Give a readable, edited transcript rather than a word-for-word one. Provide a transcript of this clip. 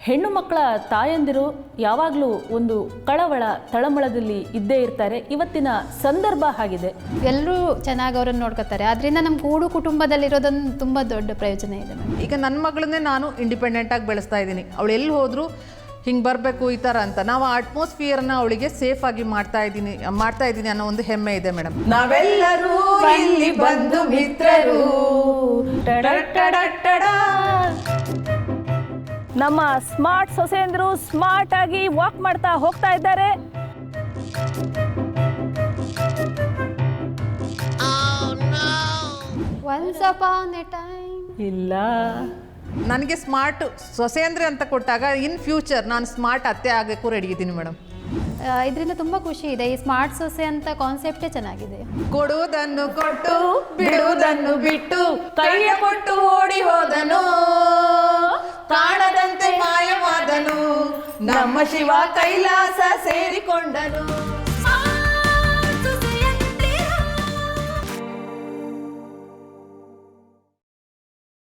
ಹೆಣ್ಣು ಮಕ್ಕಳ ತಾಯಂದಿರು ಯಾವಾಗಲೂ ಒಂದು ಕಳವಳ ತಳಮಳದಲ್ಲಿ ಇದ್ದೇ ಇರ್ತಾರೆ. ಇವತ್ತಿನ ಸಂದರ್ಭ ಆಗಿದೆ. ಎಲ್ಲರೂ ಚೆನ್ನಾಗಿ ಅವರನ್ನು ನೋಡ್ಕೋತಾರೆ. ಅದರಿಂದ ನಮ್ಮ ಕೂಡು ಕುಟುಂಬದಲ್ಲಿರೋದೊಂದು ತುಂಬ ದೊಡ್ಡ ಪ್ರಯೋಜನ ಇದೆ. ಈಗ ನನ್ನ ಮಗಳನ್ನೇ ನಾನು ಇಂಡಿಪೆಂಡೆಂಟಾಗಿ ಬೆಳೆಸ್ತಾ ಇದ್ದೀನಿ. ಅವಳು ಎಲ್ಲಿ ಹೋದರೂ ಹಿಂಗೆ ಬರಬೇಕು ಈ ಥರ ಅಂತ ನಾವು ಅಟ್ಮಾಸ್ಫಿಯರ್ನ ಅವಳಿಗೆ ಸೇಫಾಗಿ ಮಾಡ್ತಾ ಇದ್ದೀನಿ ಅನ್ನೋ ಒಂದು ಹೆಮ್ಮೆ ಇದೆ ಮೇಡಮ್. ನಾವೆಲ್ಲರೂ ಇಲ್ಲಿ ಬಂದು ಮಿತ್ರರು. ನಮ್ಮ ಸ್ಮಾರ್ಟ್ ಸೊಸೆಯಂದರು ಸ್ಮಾರ್ಟ್ ಆಗಿ ವಾಕ್ ಮಾಡ್ತಾ ಹೋಗ್ತಾ ಇದ್ದಾರೆ. ಒನ್ಸ್ ಅಪಾನ್ ಎ ಟೈಮ್ ಇಲ್ಲ, ನನಗೆ ಸ್ಮಾರ್ಟ್ ಸೊಸೆ ಅಂದರೆ ಅಂತ ಕೊಟ್ಟಾಗ ಇನ್ ಫ್ಯೂಚರ್ ನಾನು ಸ್ಮಾರ್ಟ್ ಅತ್ತೆ ಆಗೋಕ್ಕೂ ರೆಡಿ ಇದ್ದೀನಿ ಮೇಡಮ್. ಇದರಿಂದ ತುಂಬ ಖುಷಿ ಇದೆ. ಈ ಸ್ಮಾರ್ಟ್ ಸೊಸೆ ಅಂತ ಕಾನ್ಸೆಪ್ಟೇ ಚೆನ್ನಾಗಿದೆ. ಕೊಡುವುದನ್ನು ಕೊಟ್ಟು ಬಿಡುವುದನ್ನು ಬಿಟ್ಟು ಕೈಯ ಕೊಟ್ಟು ಓಡಿ ಹೋದನು, ಕಾಣದಂತೆ ಮಾಯವಾದನು, ನಮ್ಮ ಶಿವ ಕೈಲಾಸ ಸೇರಿಕೊಂಡನು.